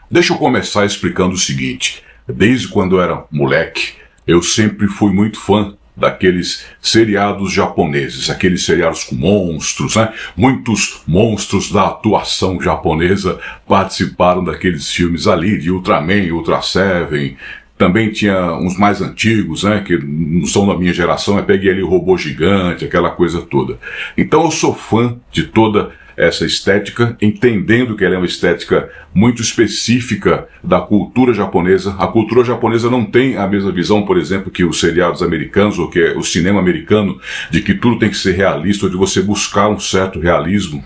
Deixa eu começar explicando o seguinte. Desde quando eu era moleque, eu sempre fui muito fã daqueles seriados japoneses, aqueles seriados com monstros, né? Muitos monstros da atuação japonesa participaram daqueles filmes ali, de Ultraman, Ultra Seven. Também tinha uns mais antigos, né, que não são da minha geração, eu peguei ali o Robô Gigante, aquela coisa toda. Então eu sou fã de toda essa estética, entendendo que ela é uma estética muito específica da cultura japonesa. A cultura japonesa não tem a mesma visão, por exemplo, que os seriados americanos, ou que o cinema americano, de que tudo tem que ser realista, ou de você buscar um certo realismo.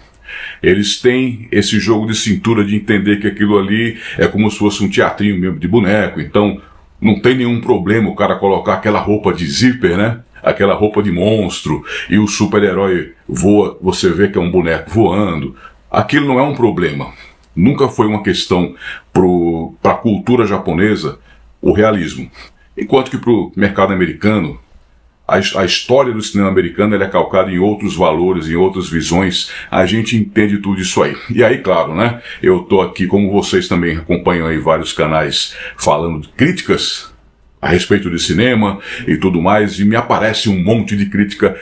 Eles têm esse jogo de cintura de entender que aquilo ali é como se fosse um teatrinho mesmo de boneco, então não tem nenhum problema o cara colocar aquela roupa de zíper, né? Aquela roupa de monstro, e o super-herói voa, você vê que é um boneco voando. Aquilo não é um problema. Nunca foi uma questão para a cultura japonesa o realismo. Enquanto que para o mercado americano, a história do cinema americano ela é calcada em outros valores, em outras visões. A gente entende tudo isso aí. E aí, claro, né? Eu tô aqui, como vocês também acompanham aí vários canais falando de críticas a respeito de cinema e tudo mais, e me aparece um monte de crítica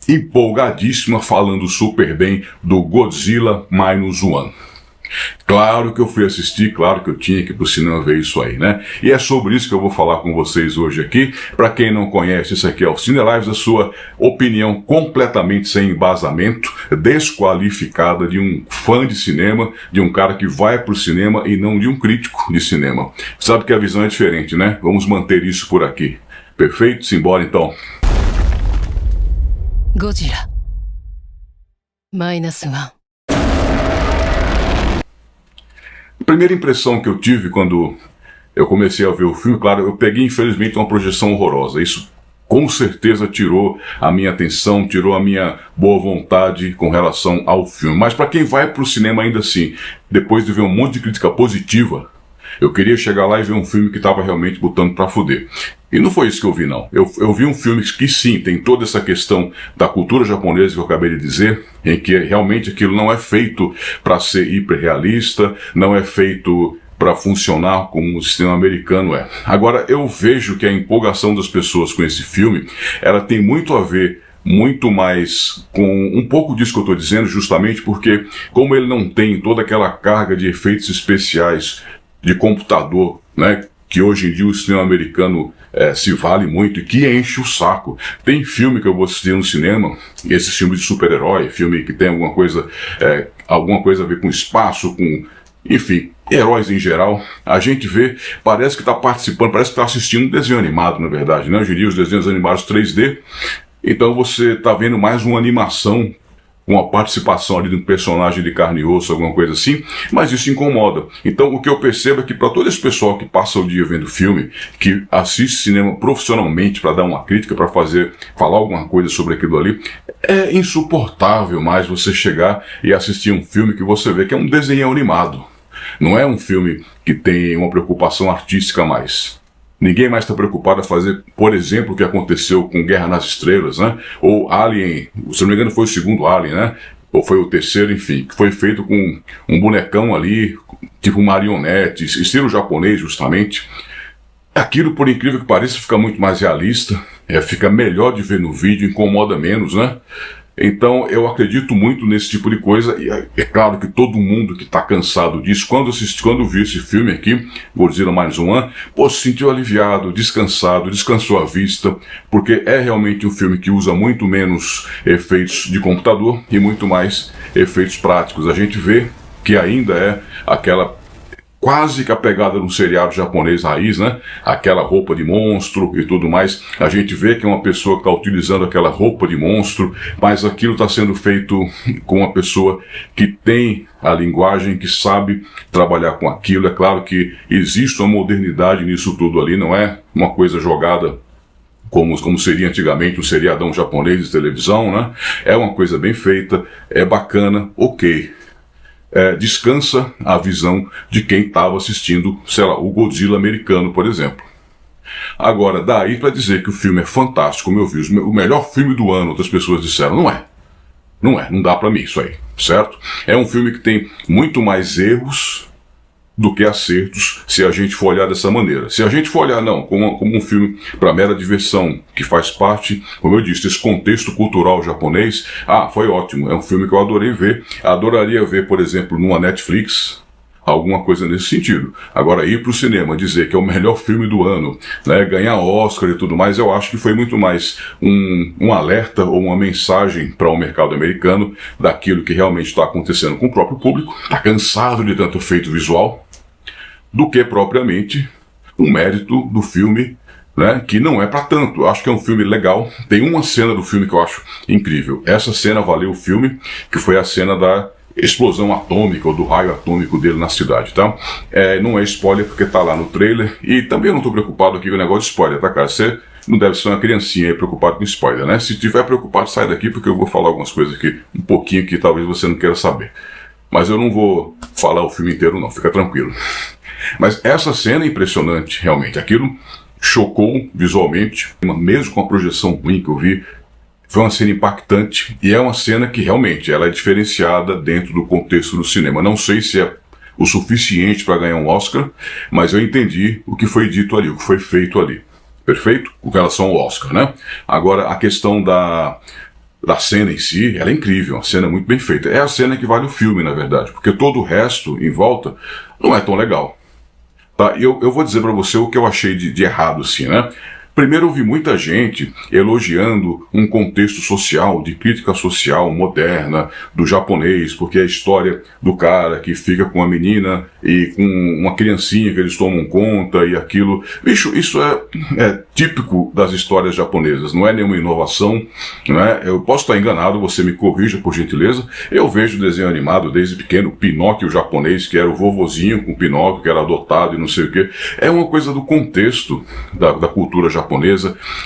empolgadíssima falando super bem do Godzilla Minus One. Claro que eu fui assistir, claro que eu tinha que ir pro cinema ver isso aí, né? E é sobre isso que eu vou falar com vocês hoje aqui. Para quem não conhece, isso aqui é o Cine Lives, a sua opinião completamente sem embasamento, desqualificada de um fã de cinema, de um cara que vai pro cinema e não de um crítico de cinema. Sabe que a visão é diferente, né? Vamos manter isso por aqui. Perfeito? Simbora então. Godzilla Minus One. A primeira impressão que eu tive quando eu comecei a ver o filme, claro, eu peguei infelizmente uma projeção horrorosa. Isso com certeza tirou a minha atenção, tirou a minha boa vontade com relação ao filme. Mas para quem vai pro cinema ainda assim, depois de ver um monte de crítica positiva, eu queria chegar lá e ver um filme que estava realmente botando pra fuder. E não foi isso que eu vi, não. Eu vi um filme que sim, tem toda essa questão da cultura japonesa que eu acabei de dizer, em que realmente aquilo não é feito para ser hiperrealista, não é feito para funcionar como o sistema americano é. Agora, eu vejo que a empolgação das pessoas com esse filme, ela tem muito a ver muito mais com um pouco disso que eu estou dizendo, justamente porque, como ele não tem toda aquela carga de efeitos especiais de computador, né, que hoje em dia o cinema americano se vale muito e que enche o saco. Tem filme que eu vou assistir no cinema, esses filmes de super-herói, filme que tem alguma coisa a ver com espaço, com, enfim, heróis em geral, a gente vê, parece que está participando, parece que está assistindo um desenho animado, na verdade, né? Hoje em dia os desenhos animados 3D, então você está vendo mais uma animação, uma participação ali de um personagem de carne e osso, alguma coisa assim, mas isso incomoda. Então o que eu percebo é que para todo esse pessoal que passa o dia vendo filme, que assiste cinema profissionalmente para dar uma crítica, para falar alguma coisa sobre aquilo ali, é insuportável mais você chegar e assistir um filme que você vê que é um desenho animado. Não é um filme que tem uma preocupação artística a mais. Ninguém mais está preocupado a fazer, por exemplo, o que aconteceu com Guerra nas Estrelas, né? Ou Alien, se não me engano foi o segundo Alien, né? Ou foi o terceiro, enfim, que foi feito com um bonecão ali, tipo marionete, estilo japonês justamente. Aquilo, por incrível que pareça, fica muito mais realista, fica melhor de ver no vídeo, incomoda menos, né? Então eu acredito muito nesse tipo de coisa, e é claro que todo mundo que está cansado disso, quando viu esse filme aqui, Godzilla Minus One, se sentiu aliviado, descansou a vista, porque é realmente um filme que usa muito menos efeitos de computador e muito mais efeitos práticos. A gente vê que ainda é aquela quase que a pegada de um seriado japonês raiz, né? Aquela roupa de monstro e tudo mais. A gente vê que é uma pessoa que está utilizando aquela roupa de monstro, mas aquilo está sendo feito com uma pessoa que tem a linguagem, que sabe trabalhar com aquilo. É claro que existe uma modernidade nisso tudo ali, não é uma coisa jogada como seria antigamente um seriadão japonês de televisão, né? É uma coisa bem feita, é bacana, ok. Descansa a visão de quem estava assistindo, sei lá, o Godzilla americano, por exemplo. Agora, daí para dizer que o filme é fantástico, como eu vi, o melhor filme do ano, outras pessoas disseram, não dá para mim isso aí, certo? É um filme que tem muito mais erros do que acertos, se a gente for olhar dessa maneira. Se a gente for olhar, não, como um filme para mera diversão, que faz parte, como eu disse, desse contexto cultural japonês, foi ótimo, é um filme que eu adorei ver, adoraria ver, por exemplo, numa Netflix, alguma coisa nesse sentido. Agora, ir para o cinema, dizer que é o melhor filme do ano, né, ganhar Oscar e tudo mais, eu acho que foi muito mais um alerta ou uma mensagem para o mercado americano daquilo que realmente está acontecendo com o próprio público, está cansado de tanto efeito visual, do que propriamente um mérito do filme, né, que não é para tanto. Eu acho que é um filme legal. Tem uma cena do filme que eu acho incrível. Essa cena valeu o filme, que foi a cena da explosão atômica, ou do raio atômico dele na cidade, tá? Não é spoiler porque tá lá no trailer, e também eu não tô preocupado aqui com o negócio de spoiler, tá, cara? Você não deve ser uma criancinha aí preocupado com spoiler, né? Se tiver preocupado, sai daqui, porque eu vou falar algumas coisas aqui, um pouquinho que talvez você não queira saber. Mas eu não vou falar o filme inteiro não, fica tranquilo. Mas essa cena é impressionante, realmente. Aquilo chocou visualmente, mesmo com a projeção ruim que eu vi. Foi uma cena impactante e é uma cena que realmente ela é diferenciada dentro do contexto do cinema. Não sei se é o suficiente para ganhar um Oscar, mas eu entendi o que foi dito ali, o que foi feito ali. Perfeito? Com relação ao Oscar, né? Agora, a questão da cena em si, ela é incrível, uma cena muito bem feita. É a cena que vale o filme, na verdade, porque todo o resto em volta não é tão legal. Tá? Eu vou dizer para você o que eu achei de errado, assim, né? Primeiro, eu vi muita gente elogiando um contexto social, de crítica social moderna do japonês, porque a história do cara que fica com a menina e com uma criancinha que eles tomam conta e aquilo. Bicho, isso é típico das histórias japonesas, não é nenhuma inovação, né? Eu posso estar enganado, você me corrija por gentileza. Eu vejo desenho animado desde pequeno, Pinóquio japonês, que era o vovozinho com Pinóquio, que era adotado e não sei o quê. É uma coisa do contexto da cultura japonesa,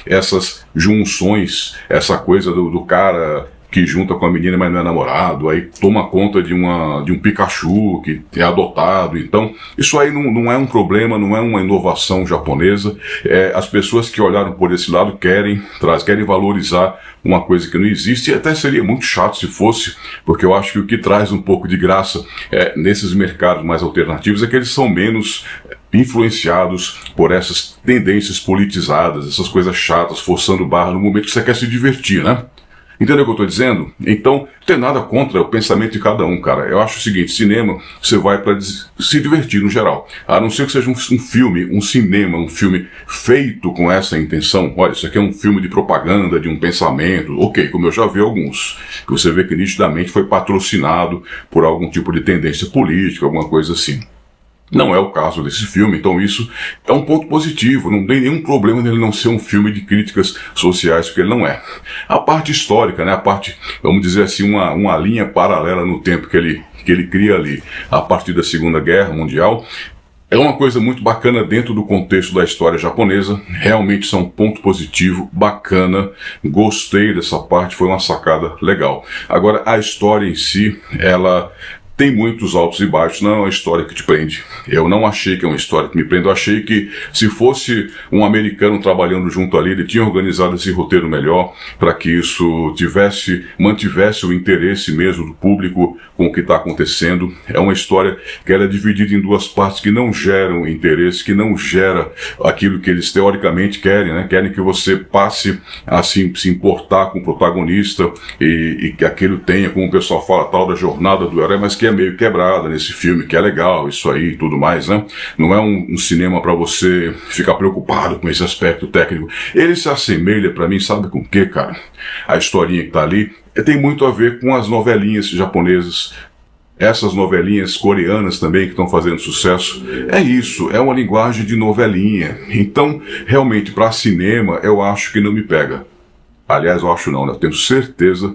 essas junções, essa coisa do cara que junta com a menina, mas não é namorado, aí toma conta de um Pikachu que é adotado. Então, isso aí não é um problema, não é uma inovação japonesa. As pessoas que olharam por esse lado querem valorizar uma coisa que não existe, e até seria muito chato se fosse, porque eu acho que o que traz um pouco de graça nesses mercados mais alternativos é que eles são menos influenciados por essas tendências politizadas, essas coisas chatas, forçando barra no momento que você quer se divertir, né? Entendeu o que eu tô dizendo? Então, não tem nada contra o pensamento de cada um, cara. Eu acho o seguinte, cinema, você vai para se divertir no geral. A não ser que seja um filme, um cinema, um filme feito com essa intenção. Olha, isso aqui é um filme de propaganda, de um pensamento. Ok, como eu já vi alguns, que você vê que nitidamente foi patrocinado por algum tipo de tendência política, alguma coisa assim. Não é o caso desse filme, então isso é um ponto positivo, não tem nenhum problema nele não ser um filme de críticas sociais, porque ele não é. A parte histórica, né, a parte, vamos dizer assim, uma linha paralela no tempo que ele cria ali, a partir da Segunda Guerra Mundial, é uma coisa muito bacana dentro do contexto da história japonesa, realmente isso é um ponto positivo, bacana, gostei dessa parte, foi uma sacada legal. Agora, a história em si, ela tem muitos altos e baixos, não é uma história que te prende. Eu não achei que é uma história que me prende, eu achei que se fosse um americano trabalhando junto ali, ele tinha organizado esse roteiro melhor para que isso mantivesse o interesse mesmo do público com o que está acontecendo. É uma história que ela é dividida em duas partes que não geram interesse, que não gera aquilo que eles teoricamente querem, né? Querem que você passe a se importar com o protagonista e que aquilo tenha, como o pessoal fala, tal da jornada do herói, mas que é meio quebrada nesse filme, que é legal, isso aí e tudo mais, né? Não é um cinema para você ficar preocupado com esse aspecto técnico. Ele se assemelha para mim, sabe com o que, cara? A historinha que tá ali tem muito a ver com as novelinhas japonesas, essas novelinhas coreanas também que estão fazendo sucesso. É isso, é uma linguagem de novelinha. Então, realmente, para cinema, eu acho que não me pega. Aliás, eu acho não, né? Eu tenho certeza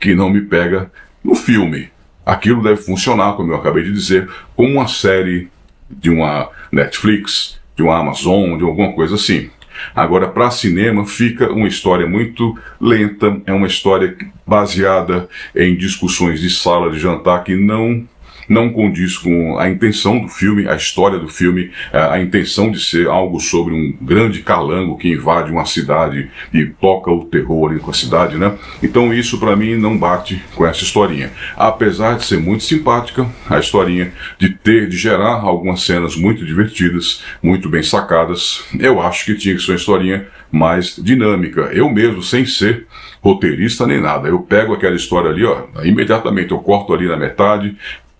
que não me pega no filme. Aquilo deve funcionar, como eu acabei de dizer, como uma série de uma Netflix, de uma Amazon, de alguma coisa assim. Agora, para cinema, fica uma história muito lenta, é uma história baseada em discussões de sala de jantar que não não condiz com a intenção do filme, a história do filme, a intenção de ser algo sobre um grande calango que invade uma cidade e toca o terror ali com a cidade, né? Então isso para mim não bate com essa historinha. Apesar de ser muito simpática, a historinha de gerar algumas cenas muito divertidas, muito bem sacadas, eu acho que tinha que ser uma historinha mais dinâmica. Eu mesmo, sem ser roteirista nem nada, eu pego aquela história ali, ó, imediatamente eu corto ali na metade,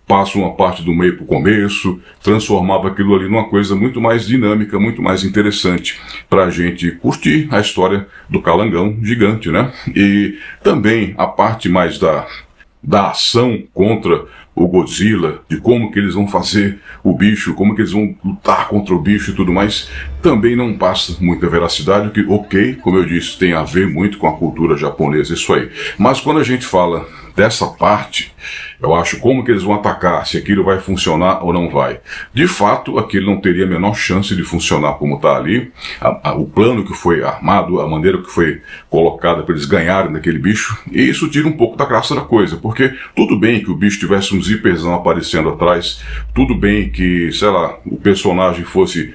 passo uma parte do meio para o começo, transformava aquilo ali numa coisa muito mais dinâmica, muito mais interessante para a gente curtir a história do calangão gigante, né? E também a parte mais da ação contra o Godzilla, de como que eles vão fazer o bicho, como que eles vão lutar contra o bicho e tudo mais, também não passa muita veracidade, o que, ok, como eu disse, tem a ver muito com a cultura japonesa, isso aí. Mas quando a gente fala dessa parte, eu acho como que eles vão atacar, se aquilo vai funcionar ou não vai. De fato, aquilo não teria a menor chance de funcionar como está ali. O plano que foi armado, a maneira que foi colocada para eles ganharem daquele bicho, e isso tira um pouco da graça da coisa, porque tudo bem que o bicho tivesse um zíperzão aparecendo atrás, tudo bem que, sei lá, o personagem fosse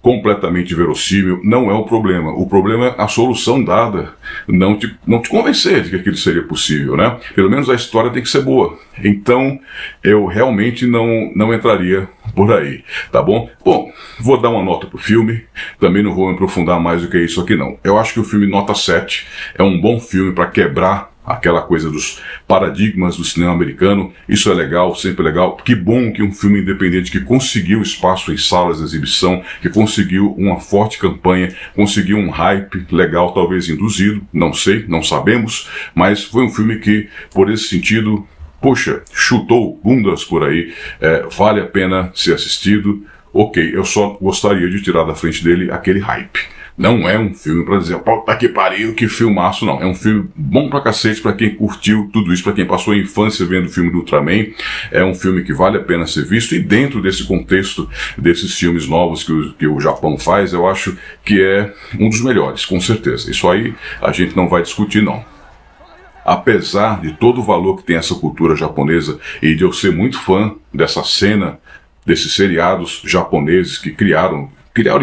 completamente verossímil, não é o problema. O problema é a solução dada não te convencer de que aquilo seria possível, né? Pelo menos a história tem que ser boa. Então, eu realmente não entraria por aí, tá bom? Bom, vou dar uma nota pro filme, também não vou me aprofundar mais do que isso aqui não. Eu acho que o filme nota 7 é um bom filme para quebrar aquela coisa dos paradigmas do cinema americano. Isso é legal, sempre legal. Que bom que um filme independente que conseguiu espaço em salas de exibição, que conseguiu uma forte campanha, conseguiu um hype legal, talvez induzido, não sei, não sabemos, mas foi um filme que, por esse sentido, poxa, chutou bundas por aí, vale a pena ser assistido. Ok, eu só gostaria de tirar da frente dele aquele hype. Não é um filme pra dizer, puta que pariu, que filmaço, não. É um filme bom pra cacete pra quem curtiu tudo isso, pra quem passou a infância vendo o filme do Ultraman. É um filme que vale a pena ser visto, e dentro desse contexto desses filmes novos que o Japão faz, eu acho que é um dos melhores, com certeza. Isso aí a gente não vai discutir, não. Apesar de todo o valor que tem essa cultura japonesa e de eu ser muito fã dessa cena, desses seriados japoneses que criaram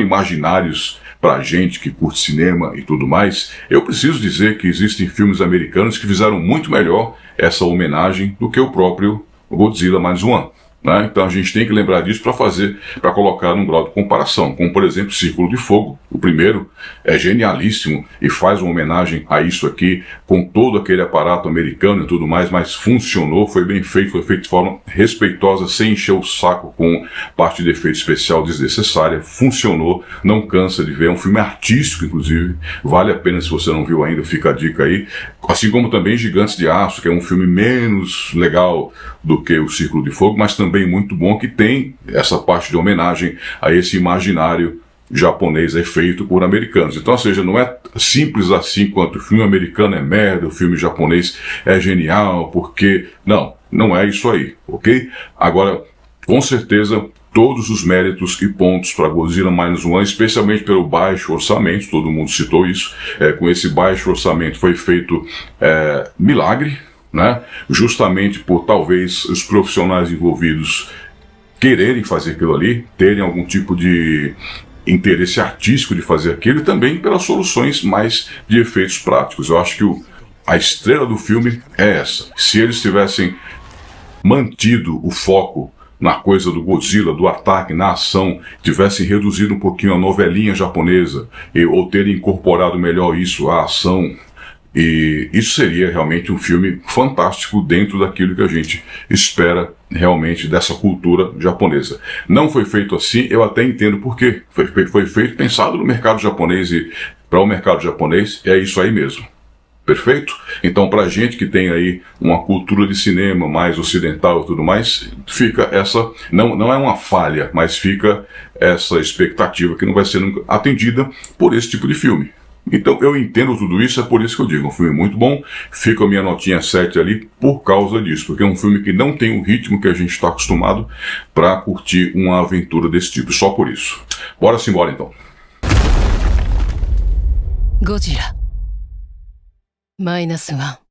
imaginários pra gente que curte cinema e tudo mais, eu preciso dizer que existem filmes americanos que fizeram muito melhor essa homenagem do que o próprio Godzilla Minus One. Né? Então a gente tem que lembrar disso para colocar num grau de comparação, como por exemplo Círculo de Fogo. O primeiro é genialíssimo e faz uma homenagem a isso aqui, com todo aquele aparato americano e tudo mais, mas funcionou, foi bem feito, foi feito de forma respeitosa, sem encher o saco com parte de efeito especial desnecessária, funcionou, não cansa de ver, é um filme artístico inclusive, vale a pena, se você não viu ainda, fica a dica aí, assim como também Gigantes de Aço, que é um filme menos legal do que o Círculo de Fogo, mas também muito bom, que tem essa parte de homenagem a esse imaginário japonês feito por americanos. Então, ou seja, não é simples assim quanto o filme americano é merda, o filme japonês é genial, porque... Não é isso aí, ok? Agora, com certeza, todos os méritos e pontos para Godzilla Minus One, especialmente pelo baixo orçamento, todo mundo citou isso, com esse baixo orçamento foi feito milagre, né? Justamente por talvez os profissionais envolvidos quererem fazer aquilo ali, terem algum tipo de interesse artístico de fazer aquilo, e também pelas soluções mais de efeitos práticos. Eu acho que a estrela do filme é essa. Se eles tivessem mantido o foco na coisa do Godzilla, do ataque, na ação, tivessem reduzido um pouquinho a novelinha japonesa, ou terem incorporado melhor isso, a ação, e isso seria realmente um filme fantástico dentro daquilo que a gente espera realmente dessa cultura japonesa. Não foi feito assim, eu até entendo por quê. Foi feito pensado no mercado japonês, e para o mercado japonês é isso aí mesmo. Perfeito? Então, pra gente que tem aí uma cultura de cinema mais ocidental e tudo mais, fica essa, não é uma falha, mas fica essa expectativa que não vai ser nunca atendida por esse tipo de filme. Então eu entendo tudo isso, é por isso que eu digo, um filme muito bom, fica a minha notinha 7 ali por causa disso, porque é um filme que não tem o ritmo que a gente está acostumado para curtir uma aventura desse tipo, só por isso. Bora simbora então. Godzilla -1